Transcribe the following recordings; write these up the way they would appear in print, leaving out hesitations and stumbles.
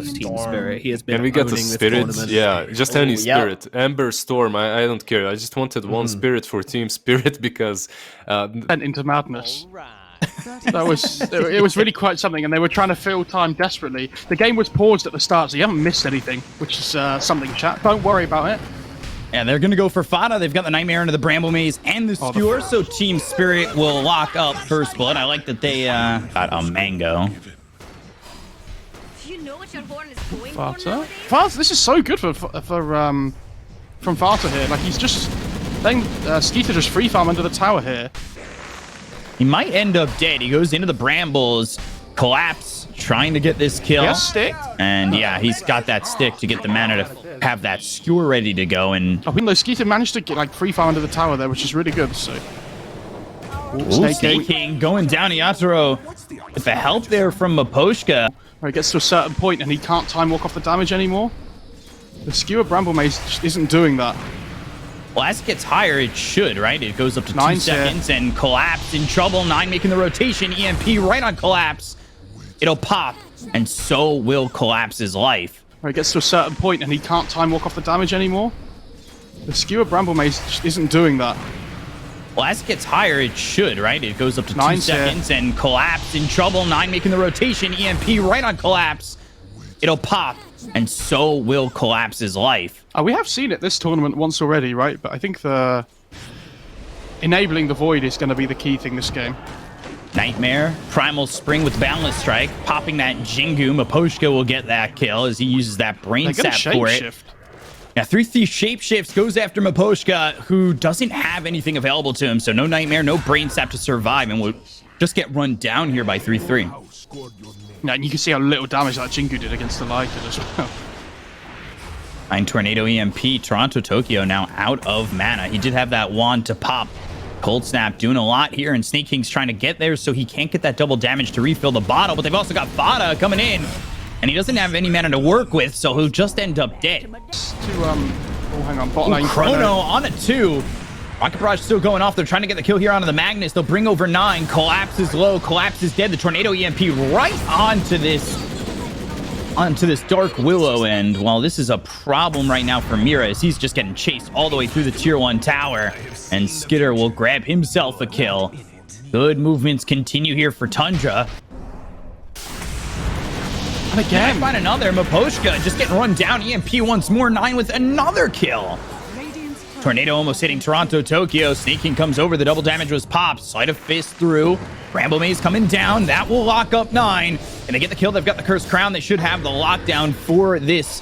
Team Spirit. He has been Can we get a owning this spirit? tournament. Yeah, just any yeah. spirit. Ember, Storm, I don't care. I just wanted one spirit for Team Spirit because... Went into madness. It was really quite something, and they were trying to fill time desperately. The game was paused at the start, so you haven't missed anything, which is something, chat. Don't worry about it. And they're going to go for Fata. They've got the Nightmare into the Bramble Maze and the Skewer, so Team Spirit will lock up First Blood. I like that they got a Mango. Fata? Fata, this is so good from Fata here. Like, he's just letting Skiter just free farm under the tower here. He might end up dead. He goes into the Brambles, collapse, trying to get this kill. He has stick. And yeah, he's got that stick to get the mana to have that Skewer ready to go. And I think Skiter managed to get like free farm under the tower there, which is really good. So, Sneyking going down Yatoro with the help there from Miposhka. Where he gets to a certain point and he can't time walk off the damage anymore. The Skewer Bramble Maze just isn't doing that. Well, as it gets higher, it should, right? It goes up to 2 9 seconds and Collapse in trouble. 9 making the rotation. EMP right on Collapse. It'll pop, and so will Collapse's life. Where he gets to a certain point and he can't time walk off the damage anymore. The Skewer Bramble Maze just isn't doing that. Well, as it gets higher, it should, right? It goes up to 2 9 seconds and Collapse in trouble. 9 making the rotation. EMP right on Collapse. It'll pop, and so will Collapse's life. We have seen it this tournament once already, right? But I think the enabling the Void is going to be the key thing this game. Nightmare, Primal Spring with Boundless Strike, popping that Jingu. Miposhka will get that kill as he uses that Brain Sap for it. Now, 3-3 Shapeshifts goes after Miposhka, who doesn't have anything available to him, so no Nightmare, no Brain Sap to survive, and will just get run down here by 3-3. Yeah, and you can see how little damage that Jingu did against the Lycan as well. 9 Tornado EMP, TORONTOTOKYO now out of mana. He did have that wand to pop. Cold Snap doing a lot here, and Sneyking's trying to get there so he can't get that double damage to refill the bottle, but they've also got Fata coming in, and he doesn't have any mana to work with, so he'll just end up dead. Oh, hang on, bot lane. Chrono on a 2. Rocket Barrage still going off. They're trying to get the kill here onto the Magnus. They'll bring over 9. Collapse is low. Collapse is dead. The Tornado EMP right onto this Dark Willow, and while this is a problem right now for Mira, as he's just getting chased all the way through the tier 1 tower, and Skiter will grab himself a kill. Good movements continue here for Tundra. And again, find another. Miposhka just getting run down. EMP once more. 9 with another kill. Tornado almost hitting TORONTOTOKYO. Sneyking comes over. The double damage was popped. Sleight of Fist through. Bramble Maze coming down. That will lock up 9. And they get the kill. They've got the Cursed Crown. They should have the lockdown for this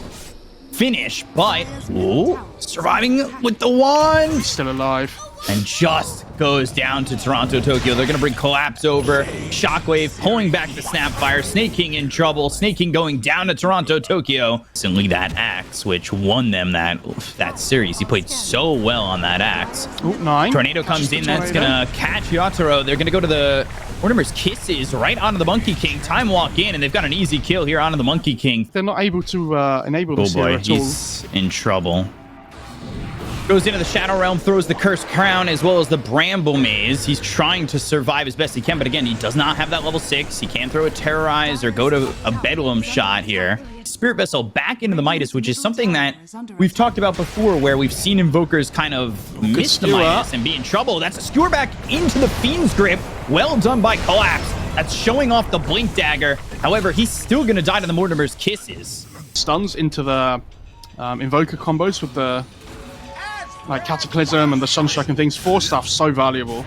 finish. But, ooh, surviving with the wand. He's still alive. And just goes down to TORONTOTOKYO. They're going to bring Collapse over. Shockwave pulling back the Snapfire. Sneyking in trouble. Sneyking going down to TORONTOTOKYO. Recently, that Axe, which won them that series. He played so well on that Axe. Ooh, 9. Tornado comes in. That's going to catch Yatoro. They're going to go to the Mortimer's Kisses right onto the Monkey King. Time walk in, and they've got an easy kill here onto the Monkey King. They're not able to enable this here at all. He's in trouble. Goes into the Shadow Realm, throws the Cursed Crown as well as the Bramble Maze. He's trying to survive as best he can, but again, he does not have that level 6. He can't throw a Terrorize or go to a Bedlam shot here. Spirit Vessel back into the Midas, which is something that we've talked about before, where we've seen Invokers kind of miss the Midas and be in trouble. That's a Skewer back into the Fiend's Grip. Well done by Collapse. That's showing off the Blink Dagger. However, he's still going to die to the Mortimer's Kisses. Stuns into the Invoker combos with the like Cataclysm and the Sunstrike and things. 4 stuff so valuable.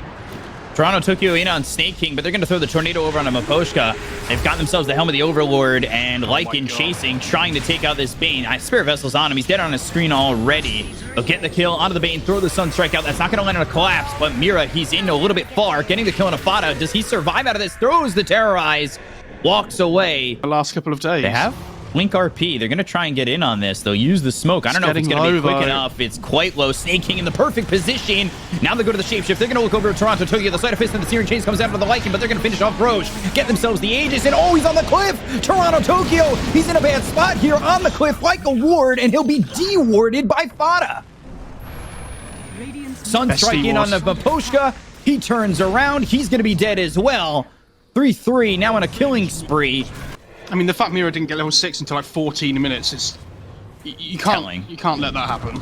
TORONTOTOKYO in on Sneyking, but they're going to throw the Tornado over on a Miposhka. They've got themselves the Helm of the Overlord and Lycan chasing, trying to take out this Bane. Spirit Vessel's on him. He's dead on his screen already. They'll get the kill onto the Bane, throw the Sunstrike out. That's not going to land on a Collapse, but Mira, he's in a little bit far, getting the kill on a Fata. Does he survive out of this? Throws the Terrorize, walks away. The last couple of days. They have Blink RP. They're going to try and get in on this. They'll use the smoke. I don't know if it's going to be quick enough. It's quite low. Sneyking in the perfect position. Now they go to the Shapeshift. They're going to look over to TORONTOTOKYO. The Sleight of Fist and the Searing Chains comes out of the Lycan, but they're going to finish off Roche. Get themselves the Aegis, and oh, he's on the cliff. TORONTOTOKYO. He's in a bad spot here on the cliff like a ward, and he'll be de-warded by Fata. Sunstrike in on the Miposhka. He turns around. He's going to be dead as well. 3-3 now on a killing spree. I mean, the fact Mira didn't get level 6 until like 14 minutes is... You can't let that happen.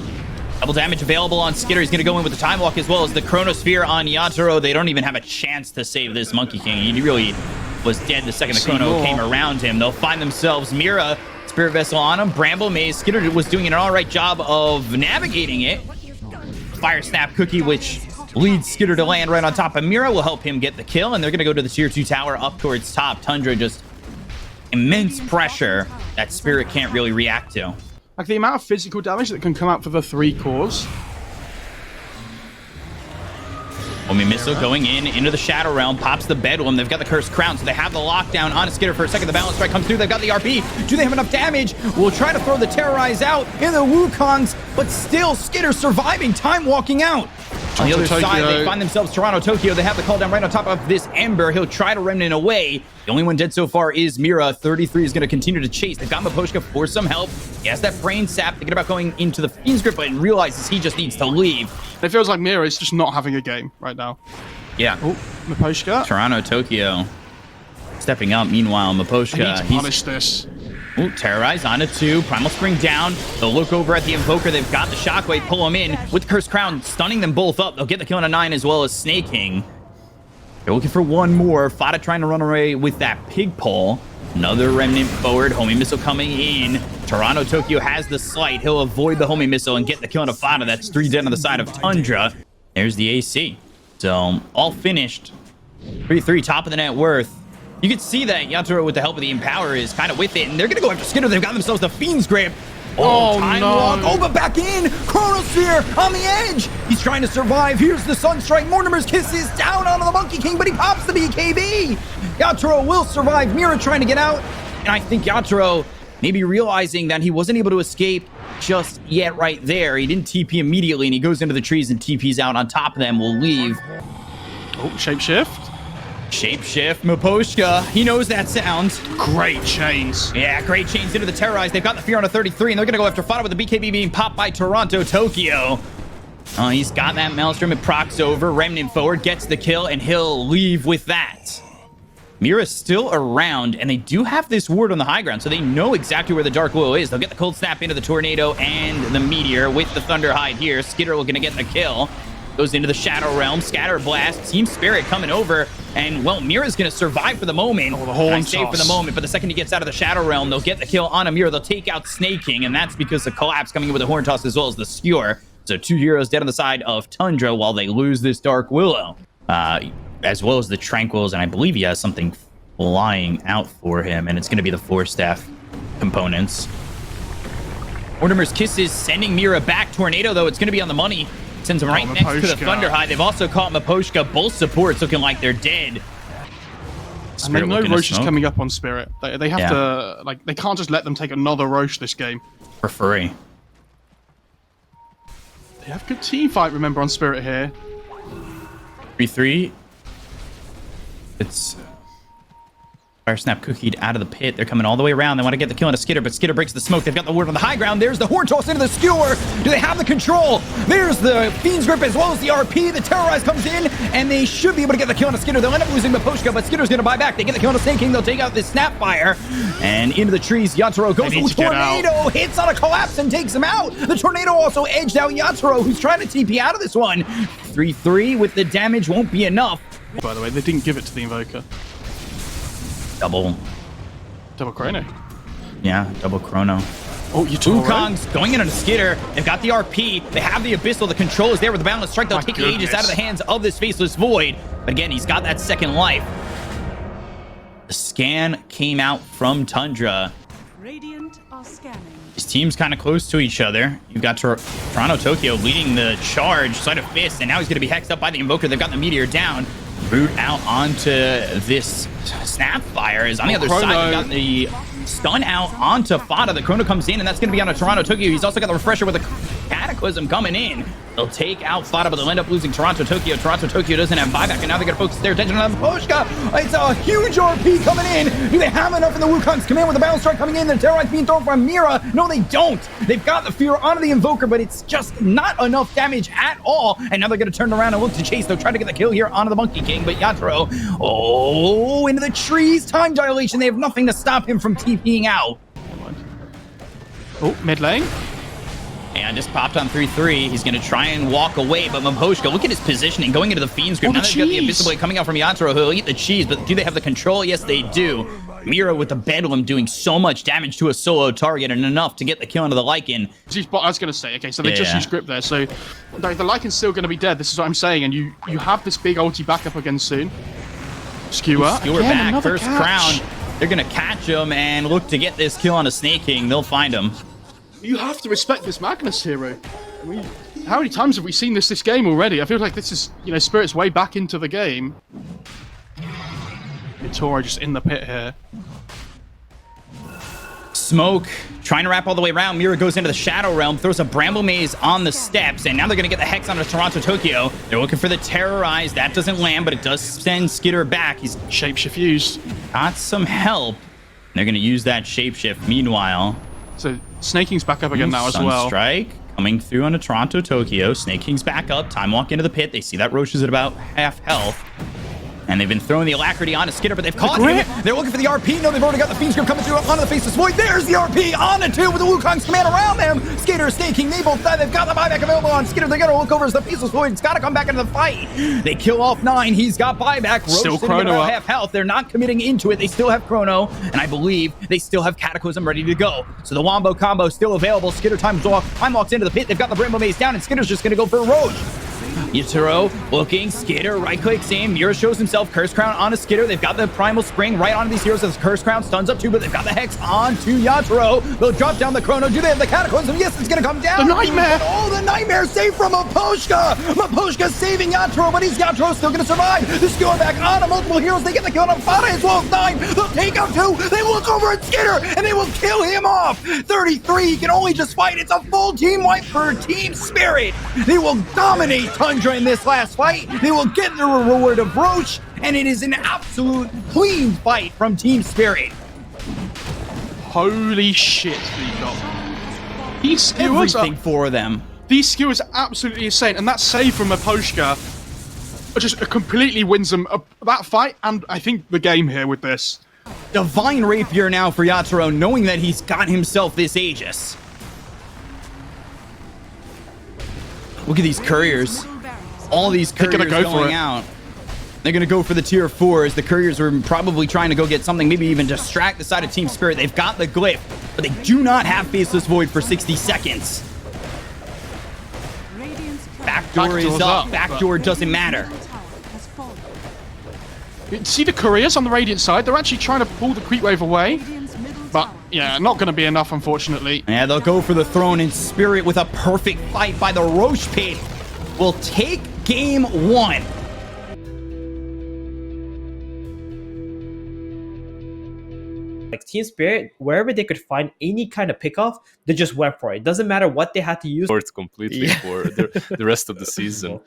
Double damage available on Skiter. He's going to go in with the Time Walk as well as the Chronosphere on Yatoro. They don't even have a chance to save this Monkey King. He really was dead the second the Chrono came around him. They'll find themselves Mira, Spirit Vessel on him, Bramble Maze. Skiter was doing an alright job of navigating it. Fire Snap Cookie, which leads Skiter to land right on top of Mira, will help him get the kill, and they're going to go to the tier 2 tower up towards top. Tundra just immense pressure that Spirit can't really react to. Like the amount of physical damage that can come out for the 3 cores. Homie Missile going into the Shadow Realm, pops the Bedlam. They've got the Cursed Crown, so they have the lockdown on a Skiter for a second. The Balance Strike comes through. They've got the RP. Do they have enough damage? We'll try to throw the Terrorize out in the Wukongs, but still Skiter surviving, Time Walking out. On the other side, they find themselves TORONTOTOKYO. They have the call down right on top of this Ember. He'll try to remnant away. The only one dead so far is Mira. 33 is going to continue to chase. They've got Miposhka for some help. He has that Brain Sap. Thinking about going into the Fiend's Grip, but realizes he just needs to leave. It feels like Mira is just not having a game right now. Yeah. Oh, Miposhka. TORONTOTOKYO stepping up. Meanwhile, Miposhka. I need to punish this. Ooh, Terrorize onto 2. Primal Spring down. They'll look over at the Invoker. They've got the Shockwave. Pull him in with Cursed Crown, stunning them both up. They'll get the kill on a 9 as well as Sneyking. They're looking for one more. Fata trying to run away with that Pig Pole. Another Remnant forward. Homie Missile coming in. TORONTOTOKYO has the Slight. He'll avoid the Homie Missile and get the kill on a Fata. That's 3 dead on the side of Tundra. There's the AC. So, all finished. 3-3, top of the net worth. You can see that Yatoro, with the help of the Empower, is kind of with it, and they're going to go after Skiter. They've got themselves the Fiend's Grip. Oh, Time Walk. Oh, but back in. Chronosphere on the edge. He's trying to survive. Here's the Sunstrike. Mortimer's Kiss is down onto the Monkey King, but he pops the BKB. Yatoro will survive. Mira trying to get out, and I think Yatoro maybe realizing that he wasn't able to escape just yet right there. He didn't TP immediately, and he goes into the trees and TPs out on top of them. Will leave. Oh, Shapeshift. Shapeshift, Miposhka. He knows that sound. Great chains. Yeah, great chains into the Terrorize. They've got the Fear on a 33, and they're going to go after Fata with the BKB being popped by TORONTOTOKYO. Oh, he's got that Maelstrom. It procs over. Remnant forward, gets the kill, and he'll leave with that. Mira's still around, and they do have this ward on the high ground, so they know exactly where the Dark Willow is. They'll get the Cold Snap into the Tornado and the Meteor with the Thunder Hide here. Skiter looking to get the kill. Goes into the Shadow Realm. Scatter Blast. Team Spirit coming over. And, well, Mira's going to survive for the moment. Oh, the whole save for the moment, but the second he gets out of the Shadow Realm, they'll get the kill on a Mira. They'll take out Sneyking, and that's because the Collapse coming in with the Horn Toss as well as the Skewer. So 2 heroes dead on the side of Tundra while they lose this Dark Willow. As well as the Tranquils, and I believe he has something flying out for him, and it's going to be the Force Staff components. Mortimer's Kisses sending Mira back. Tornado, though, it's going to be on the money. Sends him right next to the Thunder High. They've also caught Miposhka. Both supports looking like they're dead. And they know Roche is coming up on Spirit. They have to, like, they can't just let them take another Roche this game. For free. They have good team fight, remember, on Spirit here. 3-3. It's Fire Snap Cookied out of the pit. They're coming all the way around. They want to get the kill on a Skiter, but Skiter breaks the smoke. They've got the ward on the high ground. There's the Horn Toss into the Skewer. Do they have the control? There's the Fiend's Grip as well as the RP. The Terrorize comes in, and they should be able to get the kill on a Skiter. They'll end up losing Miposhka, but Skitter's going to buy back. They get the kill on a Sneyking. They'll take out this Snapfire. And into the trees, Yatoro goes. Ooh, Tornado hits on a Collapse and takes him out. The Tornado also edged out Yatoro, who's trying to TP out of this one. 3-3 with the damage won't be enough. By the way, they didn't give it to the Invoker. Double Chrono. Yeah, double Chrono. Oh, Yatoro. Wukong's going in on a Skiter. They've got the RP. They have the Abyssal. The control is there with the Boundless Strike. They'll take the Aegis out of the hands of this Faceless Void. But again, he's got that second life. The scan came out from Tundra. Radiant are scanning. His team's kind of close to each other. You've got TORONTOTOKYO leading the charge, Sleight of Fist, and now he's going to be hexed up by the Invoker. They've got the Meteor down. Root out onto this Snapfire is on the other side. You've got the stun out onto Fata. The Chrono comes in, and that's going to be on a TORONTOTOKYO. He's also got the Refresher with a Cataclysm coming in. They'll take out Fata, but they'll end up losing TORONTOTOKYO. TORONTOTOKYO doesn't have buyback, and now they're going to focus their attention on Miposhka. It's a huge RP coming in. Do they have enough in the Wukong's command with the Battle Strike coming in? The Terrorize being thrown from Mira. No, they don't. They've got the Fear onto the Invoker, but it's just not enough damage at all. And now they're going to turn around and look to chase. They'll try to get the kill here onto the Monkey King, but Yatoro, into the trees. Time dilation. They have nothing to stop him from TPing out. Oh, mid lane. And just popped on 3-3. He's going to try and walk away, but Miposhka, look at his positioning, going into the Fiend's Grip. Now they've got the Abyssal Blade coming out from Yatoro, who'll eat the cheese, but do they have the control? Yes, they do. Mira with the Bedlam doing so much damage to a solo target and enough to get the kill onto the Lycan. I was going to say, okay, so they just used Grip there, so the Lycan's still going to be dead. This is what I'm saying, and you have this big ulti backup again soon. Skewer. Skewer back, first crown. They're going to catch him and look to get this kill on a Sneyking. They'll find him. You have to respect this Magnus hero. I mean, how many times have we seen this game already? I feel like this is, Spirit's way back into the game. Yatoro just in the pit here. Smoke trying to wrap all the way around. Mira goes into the Shadow Realm, throws a Bramble Maze on the steps, and now they're going to get the Hex onto TORONTOTOKYO. They're looking for the Terrorize. That doesn't land, but it does send Skiter back. He's Shapeshift used. Got some help. They're going to use that Shapeshift. Meanwhile, so Snaking's back up again now as well. Strike coming through onto TORONTOTOKYO. Snaking's back up. Time walk into the pit. They see that Roche is at about half health. And they've been throwing the Alacrity onto Skiter, but they've caught him. They're looking for the RP. No, they've already got the Fiend's Grip coming through onto the Faceless Void. There's the RP on it too with the Wukong's command around them. Skiter, Sneyking, they both die. They've got the buyback available on Skiter. They're going to look over as the Faceless Void. It's got to come back into the fight. They kill off 9. He's got buyback. Roche still Chrono about up. Half health. They're not committing into it. They still have Chrono, and I believe they still have Cataclysm ready to go. So the Wombo combo still available. Skiter time walks into the pit. They've got the Bramble Maze down, and Skiter's just going to go for a Roche. Yatoro looking, Skiter, right click, same. Mira shows himself, Curse Crown onto Skiter. They've got the Primal Spring right onto these heroes as Curse Crown stuns up too, but they've got the Hex onto Yatoro. They'll drop down the Chrono. Do they have the Cataclysm? Yes, it's going to come down. The Nightmare! Oh, the Nightmare saved from Miposhka! Miposhka saving Yatoro, but Yatoro's still going to survive. The skewer back onto multiple heroes. They get the kill on Fata as well as 9. They'll take out 2. They look over at Skiter, and they will kill him off. 33, he can only just fight. It's a full team wipe for Team Spirit. They will dominate Tundra in this last fight. They will get the reward of Roche, and it is an absolute clean fight from Team Spirit. Holy shit, Bkop. These skewers Everything for them. These skewers are absolutely insane, and that save from Miposhka just completely wins them that fight, and I think the game here with this. Divine Rapier now for Yatoro, knowing that he's got himself this Aegis. Look at these couriers. All these couriers going out. They're going to go for the tier 4 as the couriers were probably trying to go get something, maybe even distract the side of Team Spirit. They've got the glyph, but they do not have Faceless Void for 60 seconds. Backdoor is up. Backdoor doesn't matter. See the couriers on the Radiant side? They're actually trying to pull the creep wave away. But, yeah, not going to be enough, unfortunately. Yeah, they'll go for the throne, and Spirit with a perfect fight by the Roche pit will take game 1. Like Team Spirit, wherever they could find any kind of pickoff, they just went for it. It doesn't matter what they had to use. It's completely for the rest of the season.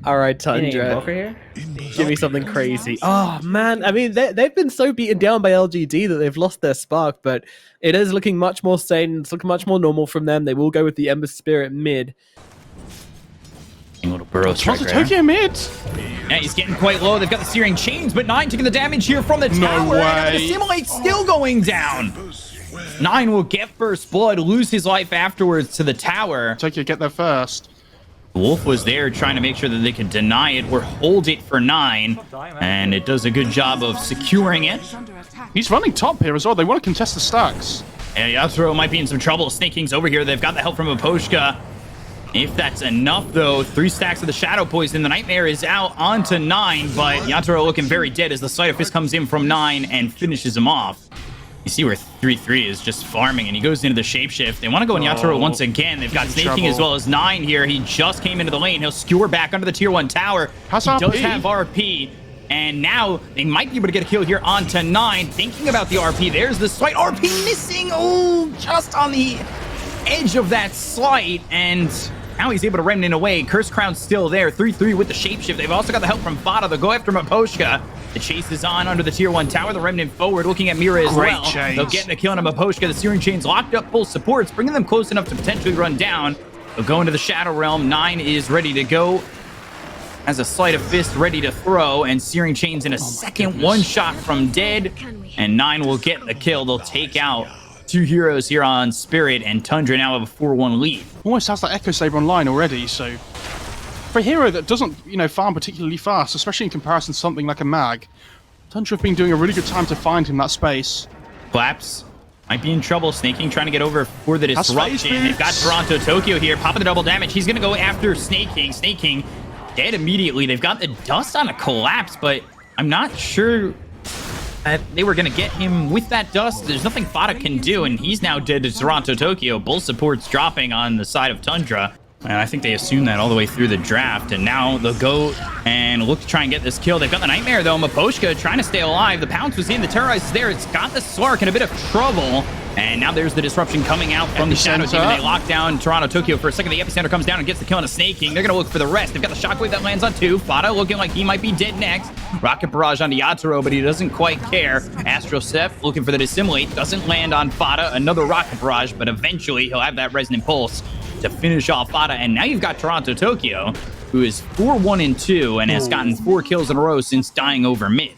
All right, Tundra, give me something crazy. Oh man, I mean they've been so beaten down by LGD that they've lost their spark, but it is looking much more sane. It's looking much more normal from them. They will go with the Ember Spirit mid. Little burrow striker. Tokyo mid. Yeah, he's getting quite low. They've got the Searing Chains, but 9 taking the damage here from the tower. way. And the Assimilate's still going down. 9 will get first blood, lose his life afterwards to the tower. Tokyo get there first. Wolf was there trying to make sure that they could deny it or hold it for 9, and it does a good job of securing it. He's running top here as well. They want to contest the stacks. And Yatoro might be in some trouble. Snaking's over here. They've got the help from Miposhka. If that's enough, though, 3 stacks of the Shadow Poison. The Nightmare is out onto 9, but Yatoro looking very dead as the Sleight of Fist comes in from 9 and finishes him off. You see where 3-3 is just farming, and he goes into the Shapeshift. They want to go in Yatoro once again. They've got Sneyking as well as 9 here. He just came into the lane. He'll skewer back under the tier 1 tower. He does have RP, and now they might be able to get a kill here onto 9. Thinking about the RP, there's the slight RP missing. Oh, just on the edge of that slight, and now he's able to remnant away. Curse Crown's still there. 3-3 with the shapeshift. They've also got the help from Fata. They'll go after Miposhka. The chase is on under the tier 1 tower. The remnant forward, looking at Mira as Great well. chains. They'll get the kill on Miposhka. The Searing Chain's locked up full supports, bringing them close enough to potentially run down. They'll go into the Shadow Realm. 9 is ready to go. Has a Sleight of Fist ready to throw, and Searing Chain's in a second. One shot from dead, and 9 will get the kill. They'll take out 2 heroes here on Spirit, and Tundra now have a 4-1 lead. Almost has that Echo Saber online already, so for a hero that doesn't, farm particularly fast, especially in comparison to something like a mag, Tundra have been doing a really good time to find him that space. Collapse might be in trouble. Sneyking trying to get over for the disruption. They've got TORONTOTOKYO here, popping the double damage. He's gonna go after Sneyking. Sneyking dead immediately. They've got the dust on a collapse, but I'm not sure they were going to get him with that dust. There's nothing Fata can do, and he's now dead to TORONTOTOKYO. Bull support's dropping on the side of Tundra, and I think they assumed that all the way through the draft, and now they'll go and look to try and get this kill. They've got the Nightmare, though. Miposhka trying to stay alive. The Pounce was in. The Terrorize is there. It's got the Slark in a bit of trouble. And now there's the disruption coming out from the Shadow Team. They lock down TORONTOTOKYO for a second. The Epicenter comes down and gets the kill on a Sneyking. They're going to look for the rest. They've got the Shockwave that lands on 2. Fata looking like he might be dead next. Rocket Barrage onto Yatoro, but he doesn't quite care. Astral Step looking for the Dissimulate. Doesn't land on Fata. Another Rocket Barrage, but eventually he'll have that Resonant Pulse to finish off Fata. And now you've got TORONTOTOKYO, who is 4-1-2 and has gotten 4 kills in a row since dying over mid.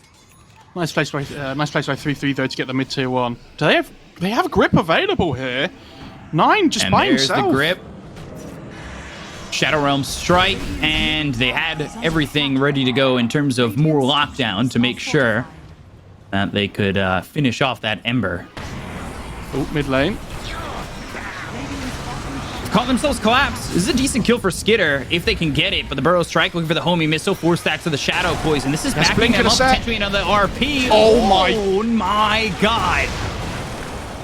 Nice place by 3-3 though to get the mid tier 1. Do they have grip available here? 9 just And by there's himself. the grip. Shadow Realm strike, and they had everything ready to go in terms of more lockdown to make sure that they could finish off that Ember. Oh, mid lane. Call themselves Collapse. This is a decent kill for Skiter if they can get it, but the Burrow Strike looking for the homing missile. 4 stacks of the Shadow Poison. This is backing them up potentially into the RP. Oh my god.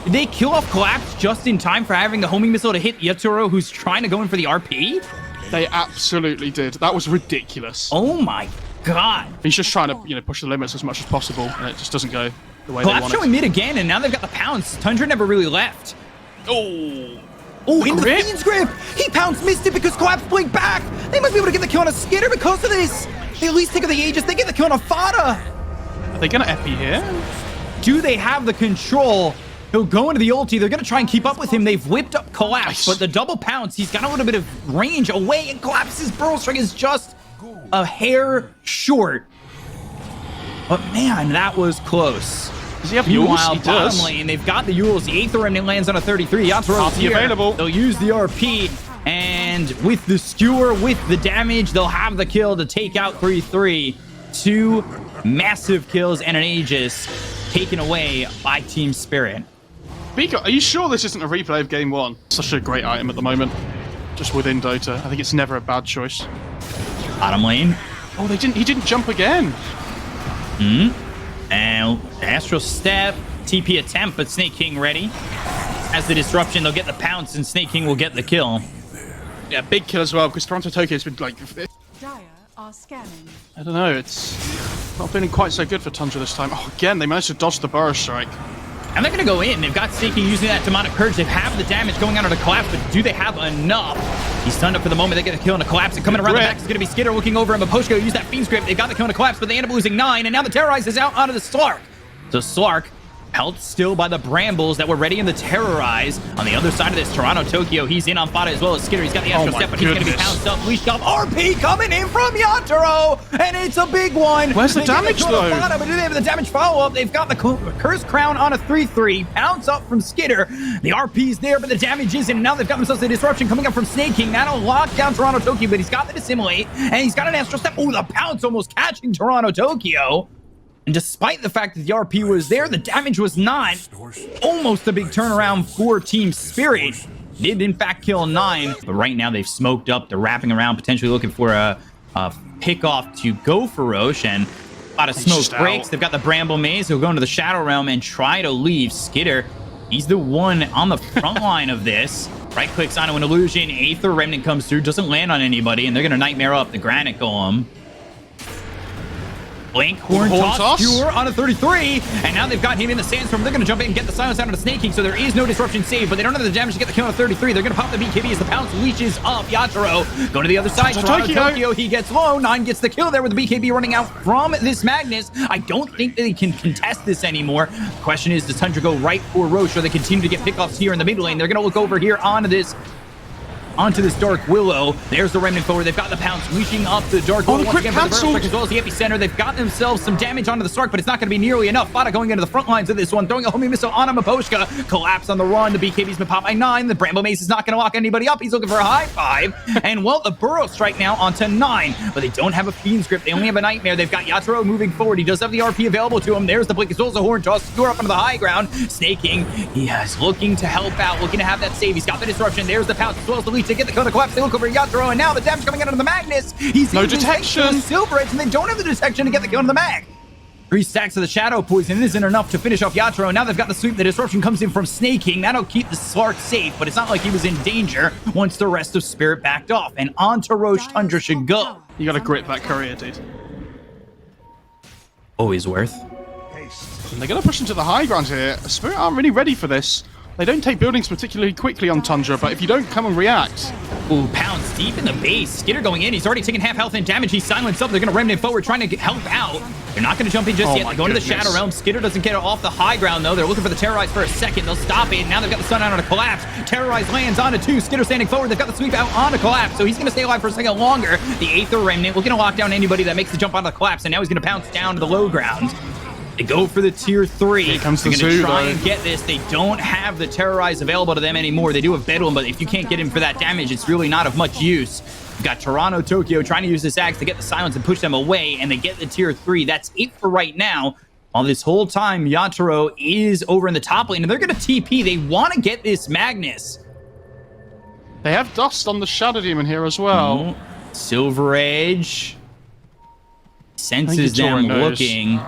Did they kill off Collapse just in time for having the homing missile to hit Yatoro, who's trying to go in for the RP? They absolutely did. That was ridiculous. Oh my god. He's just trying to, push the limits as much as possible, and it just doesn't go the way Collapse they want showing it. mid again, and now they've got the Pounce. Tundra never really left. Oh, into the Fiend's Grip! He pounced, missed it because Collapse played back! They might be able to get the kill on a Skiter because of this! They at least take of the Aegis, they get the kill on a Fata! Are they gonna FP here? Do they have the control? He'll go into the ulti, they're gonna try and keep up with him. They've whipped up Collapse, but the double pounce, he's got a little bit of range away, and Collapse's Burrow Strike is just a hair short. But man, that was close. Does he have Meanwhile, Yules? He bottom does. lane, they've got the Yules. The Aether Remnant lands on a 33. Yatoro's here. Available. They'll use the RP, and with the skewer, with the damage, they'll have the kill to take out 3-3. 2 massive kills and an Aegis taken away by Team Spirit. Bkop, are you sure this isn't a replay of Game 1? Such a great item at the moment. Just within Dota. I think it's never a bad choice. Bottom lane. Oh, he didn't jump again. And Astral Step, TP attempt, but Sneyking ready. As the disruption, they'll get the pounce, and Sneyking will get the kill. Yeah, big kill as well, because TORONTOTOKYO's been like... Dire are scanning. I don't know, it's not feeling quite so good for Tundra this time. Oh, again, they managed to dodge the Burrow Strike. And they're going to go in. They've got Sneyking using that Demonic Purge. They have the damage going on to the Collapse, but do they have enough? He's stunned up for the moment. They get the kill on the Collapse. And coming around the back is going to be Skiter looking over, and Miposhka use that Fiend's Grip. They've got the kill on the Collapse, but they end up losing 9, and now the Terrorize is out onto the Slark. So Slark held still by the Brambles that were ready in the Terrorize. On the other side of this, TORONTOTOKYO, he's in on Fata as well as Skiter. He's got the Astral Step, but he's going to be pounced up. Leashed up. RP coming in from Yatoro, and it's a big one. Where's the damage, though? Fata, but do they have the damage follow-up? They've got the Curse Crown on a 3-3. Pounce up from Skiter. The RP's there, but the damage isn't. Now they've got themselves a disruption coming up from Sneyking. That'll lock down TORONTOTOKYO, but he's got the Dissimulate, and he's got an Astral Step. Oh, the Pounce almost catching TORONTOTOKYO. And despite the fact that the RP was there, the damage was not. Almost a big turnaround for Team Spirit. Did in fact kill 9, but right now they've smoked up. They're wrapping around, potentially looking for a pick off to go for Roche, and a lot of smoke breaks. They've got the Bramble Maze. He'll go into the Shadow Realm and try to leave Skiter. He's the one on the front line of this. Right clicks onto an illusion. Aether Remnant comes through, doesn't land on anybody, and they're gonna Nightmare up the Granite Golem. Blink, Horn Toss, Skewer on a 33, and now they've got him in the Sandstorm. They're going to jump in and get the silence out of the Sneyking, so there is no disruption save, but they don't have the damage to get the kill on a 33. They're going to pop the BKB as the Pounce leashes up Yatoro. Go to the other side, TORONTOTOKYO, he gets low. 9 gets the kill there with the BKB running out from this Magnus. I don't think they can contest this anymore. The question is, does Tundra go right for Roche, or they continue to get pickoffs here in the mid lane? They're going to look over here onto this Dark Willow. There's the Remnant forward. They've got the Pounce leashing up the Dark Willow once again for the Burrow as well as the epicenter. They've got themselves some damage onto the Stark, but it's not going to be nearly enough. Fata going into the front lines of this one, throwing a homing missile on a Miposhka. Collapse on the run. The BKB's been popped by 9. The Bramble Mace is not going to lock anybody up. He's looking for a high 5. And well, the Burrow Strike now onto 9, but they don't have a Fiend's Grip. They only have a Nightmare. They've got Yatoro moving forward. He does have the RP available to him. There's the Blink as well as the Horn Toss. Skewer up onto the high ground. Sneyking, he is looking to help out, looking to have that save. He's got the disruption. There's the Pounce as well as the lead to get the Kona Collapse. They look over Yatoro, and now the damage coming out of the Magnus. He's no detection. Silver Edge, and they don't have the detection to get the kill on the Mag. 3 stacks of the Shadow Poison isn't enough to finish off Yatoro. Now they've got the sweep. The disruption comes in from Sneyking. That'll keep the Slark safe, but it's not like he was in danger once the rest of Spirit backed off. And on to Roche, Tundra should go. You gotta grip that courier, dude. Always worth. And they're gonna push into the high ground here. Spirit aren't really ready for this. They don't take buildings particularly quickly on Tundra, but if you don't come and react... Ooh, Pounce deep in the base. Skiter going in. He's already taken half health and damage. He's silenced up. They're going to remnant forward, trying to help out. They're not going to jump in just yet. They're going to the Shadow Realm. Skiter doesn't get it off the high ground, though. They're looking for the Terrorize for a second. They'll stop it. Now they've got the Stun out on a Collapse. Terrorize lands onto 2. Skiter standing forward. They've got the sweep out on a Collapse, so he's going to stay alive for a second longer. The Aether Remnant looking to lock down anybody that makes the jump on the Collapse, and now he's going to pounce down to the low ground. They go for the tier 3. Here comes They're the going to zoo, try though. and get this. They don't have the Terrorize available to them anymore. They do have Bedlam, but if you can't get him for that damage, it's really not of much use. You've got TORONTOTOKYO trying to use this axe to get the silence and push them away, and they get the tier 3. That's it for right now. While this whole time, Yatoro is over in the top lane, and they're going to TP. They want to get this Magnus. They have Dust on the Shadow Demon here as well. Silver Edge senses them looking.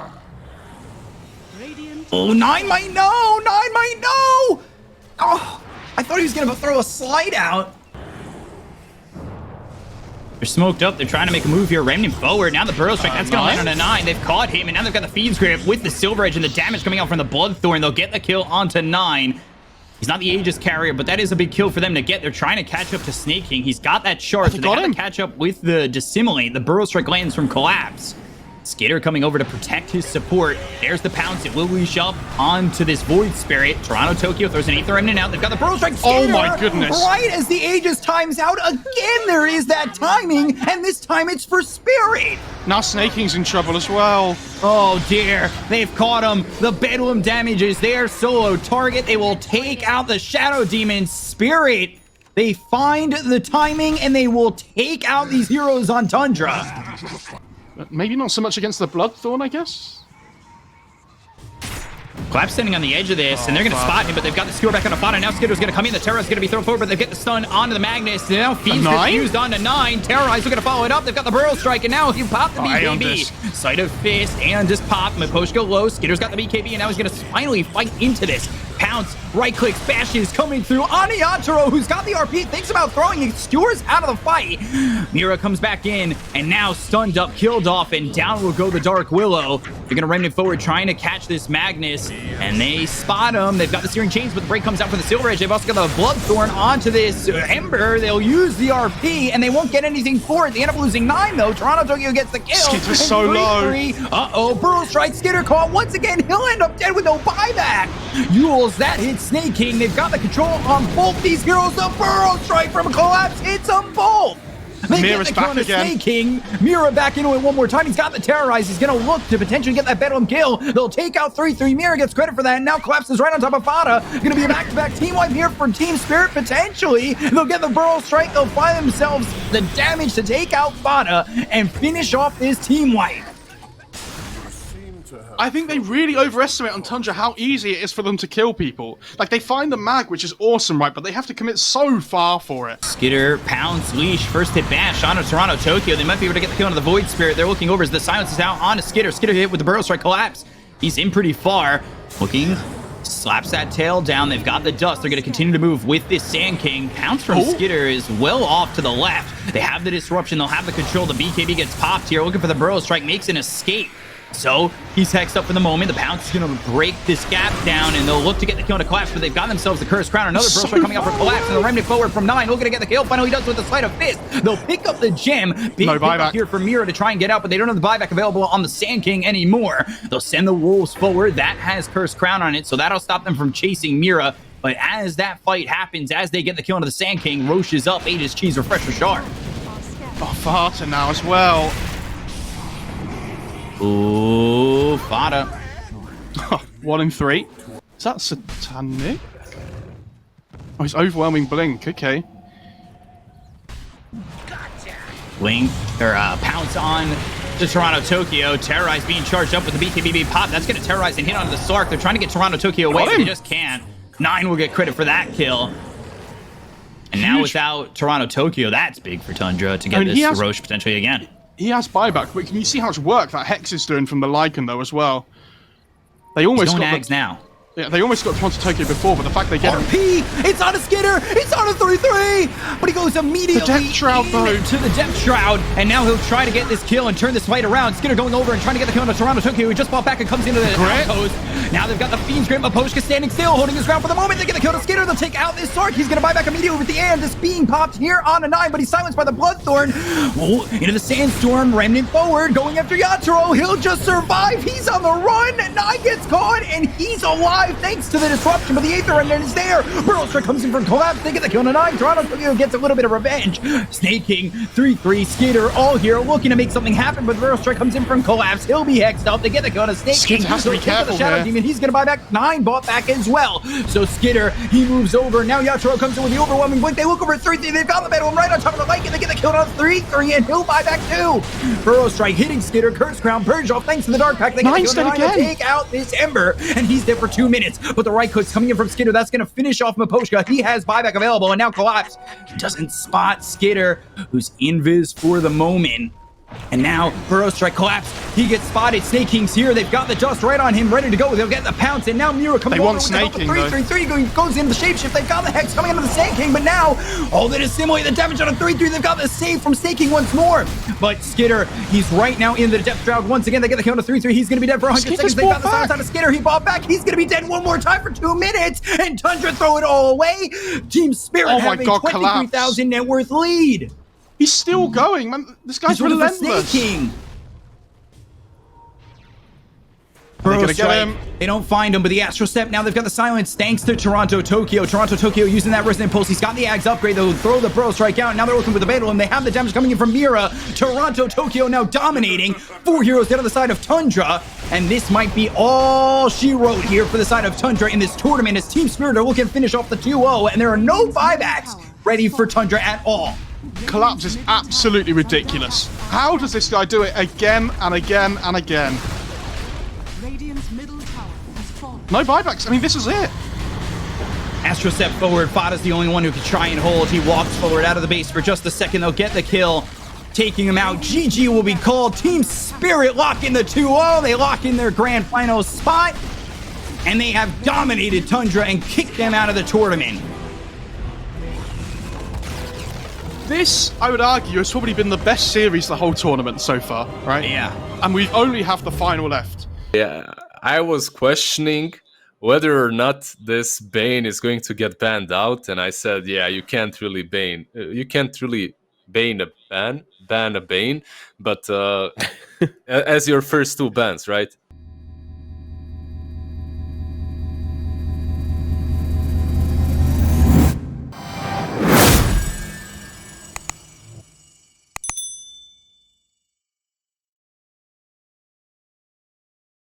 Oh, 9 might know! 9 might know! Oh, I thought he was going to throw a slide out. They're smoked up. They're trying to make a move here. Remnant forward. Now the Burrow Strike. That's going to land on a 9. They've caught him, and now they've got the Fiend's Grip with the Silver Edge and the damage coming out from the Bloodthorn. They'll get the kill onto 9. He's not the Aegis carrier, but that is a big kill for them to get. They're trying to catch up to Sneyking. He's got that shard, so they have to catch up with the Dissimilate. The Burrow Strike lands from Collapse. Skiter coming over to protect his support. There's the Pounce. It will leash up onto this Void Spirit. TORONTOTOKYO throws an Aether Remnant out. They've got the Burrow Strike. Oh my goodness. Right as the Aegis times out, again there is that timing, and this time it's for Spirit. Now Snaking's in trouble as well. Oh dear, they've caught him. The Bedlam damage is their solo target. They will take out the Shadow Demon. Spirit, they find the timing, and they will take out these heroes on Tundra. But maybe not so much against the Bloodthorn, I guess. Collapse standing on the edge of this, and they're going to spot him, but they've got the skewer back on the Fata. Now Skitter's going to come in. The Terrorize is going to be thrown forward, but they get the stun onto the Magnus. Now Fiend's Grip used onto 9. Terrorize are going to follow it up. They've got the Burrow Strike, and now he popped the BKB. Sight of Fist, and just pop. Miposhka low. Skitter's got the BKB, and now he's going to finally fight into this. Pounce, right clicks, bashes coming through on Yatoro, who's got the RP, thinks about throwing it, skewers out of the fight. Mira comes back in, and now stunned up, killed off, and down will go the Dark Willow. They're going to remnant forward, trying to catch this Magnus, and they spot him. They've got the Searing Chains, but the break comes out for the Silver Edge. They've also got the Bloodthorn onto this Ember. They'll use the RP, and they won't get anything for it. They end up losing 9, though. TORONTOTOKYO gets the kill. Skitter's so low. Uh-oh, Burrow Strike, Skiter caught once again. He'll end up dead with no buyback. Yules, that hits Sneyking. They've got the control on both these heroes. The Burrow Strike from a Collapse hits them both. They Mira's get the back again. Sneyking. Mira back into it one more time. He's got the Terrorize. He's going to look to potentially get that Bedlam kill. They'll take out 3-3. Mira gets credit for that. And now Collapse is right on top of Fata. Going to be a back-to-back team wipe here for Team Spirit, potentially. They'll get the Burrow Strike. They'll find themselves the damage to take out Fata and finish off this team wipe. I think they really overestimate on Tundra how easy it is for them to kill people. Like, they find the mag, which is awesome, right? But they have to commit so far for it. Skiter, Pounce, Leash, first hit bash onto TORONTOTOKYO. They might be able to get the kill onto the Void Spirit. They're looking over as the silence is out onto Skiter. Skiter hit with the Burrow Strike Collapse. He's in pretty far. Looking, slaps that tail down. They've got the dust. They're going to continue to move with this Sand King. Pounce from Skiter is well off to the left. They have the disruption. They'll have the control. The BKB gets popped here. Looking for the Burrow Strike. Makes an escape. So he's hexed up for the moment. The Pounce is going to break this gap down, and they'll look to get the kill to Collapse, but they've got themselves the Cursed Crown. Another Burrow Strike coming out for Collapse, and the Remnant forward from 9. Looking to get the kill. Finally, he does with the Sleight of Fist. They'll pick up the gem. Big No buyback here for Mira to try and get out, but they don't have the buyback available on the Sand King anymore. They'll send the Wolves forward. That has Cursed Crown on it, so that'll stop them from chasing Mira. But as that fight happens, as they get the kill into the Sand King, Roche is up. 8 is Cheese Refresher Shard. Oh, Fata now as well. Ooh, Fata. 1 in 3. Is that Satanic? Oh, he's overwhelming Blink. Okay. Blink, or Pounce on to TORONTOTOKYO. Terrorize being charged up with the BKB pop. That's going to terrorize and hit onto the Sark. They're trying to get TORONTOTOKYO away, but they just can't. 9 will get credit for that kill. And now without TORONTOTOKYO, that's big for Tundra to get this Roche potentially again. He has buyback, but can you see how much work that Hex is doing from the Lycan though as well? They almost got nags now. Yeah, they almost got TORONTOTOKYO before, but the fact they get RP! It's on a Skiter! It's on a 3-3! But he goes immediately the Depth Shroud, though. to the Depth Shroud, and now he'll try to get this kill and turn this fight around. Skiter going over and trying to get the kill on TORONTOTOKYO, who just fought back and comes into the outpost. Now they've got the Fiend's Grip. Miposhka standing still, holding his ground for the moment. They get the kill to Skiter. They'll take out this Sark. He's going to buy back immediately with the end. This Fiend popped here on a 9, but he's silenced by the Bloodthorn. Oh, into the Sandstorm. Remnant forward, going after Yatoro. He'll just survive. He's on the run. 9 gets caught, and he's alive thanks to the disruption, but the Aether Remnant is there. Burrow Strike comes in from Collapse. They get the kill on a 9. TORONTOTOKYO gets a little bit of revenge. Sneyking, 3-3, Skiter, all here looking to make something happen, but Burrow Strike comes in from Collapse. He'll be hexed up. They get the kill on a Sneyking. Skiter has to be careful the Shadow here. Demon. He's going to buy back 9, bought back as well. So Skiter, he moves over. Now Yatoro comes in with the overwhelming blink. They look over at 3-3. They've got the battle right on top of the Lycan. They get the kill on 3-3, and he'll buy back 2. Burrow Strike hitting Skiter. Curse Crown, Purge off thanks to the Dark Pack. They get the kill on 9 to take out this Ember, and he's there for 2 minutes. But the right click's coming in from Skiter. That's going to finish off Miposhka. He has buyback available, and now Collapse doesn't spot Skiter, who's invis for the moment. And now Burrow Strike Collapse. He gets spotted. Snaking's here. They've got the dust right on him, ready to go. They'll get the pounce. And now Mira coming over with the help of 3-3-3 goes into the shapeshift. They've got the Hex coming into the Sneyking, but now all that is simulate the damage on a 3-3. They've got the save from Sneyking once more. But Skiter, he's right now in the Depth Shroud once again. They get the kill on a 3-3. He's going to be dead for 100 seconds. They've got the silence on a Skiter. He bought back. He's going to be dead one more time for 2 minutes. And Tundra throw it all away. Team Spirit having 23,000 net worth lead. He's still going, man. This guy's relentless. Burrow Strike. They don't find him, but the Astral Step, now they've got the silence thanks to TORONTOTOKYO. TORONTOTOKYO using that Resonant Pulse. He's got the Ags upgrade. They'll throw the Burrow Strike out. Now they're looking for the battle, and they have the damage coming in from Mira. TORONTOTOKYO now dominating. 4 heroes down on the side of Tundra, and this might be all she wrote here for the side of Tundra in this tournament as Team Spirit are looking to finish off the 2-0, and there are no buybacks ready for Tundra at all. Collapse is absolutely ridiculous. How does this guy do it again and again and again? Radiant's middle tower has fallen. No buybacks. I mean, this is it. Astro step forward. Fata's the only one who can try and hold. He walks forward out of the base for just a second. They'll get the kill, taking him out. GG will be called. Team Spirit lock in the 2-0. They lock in their grand final spot, and they have dominated Tundra and kicked them out of the tournament. This, I would argue, has probably been the best series the whole tournament so far, right? Yeah. And we only have the final left. Yeah, I was questioning whether or not this Bane is going to get banned out, and I said, yeah, you can't really ban a Bane, but as your first 2 bans, right?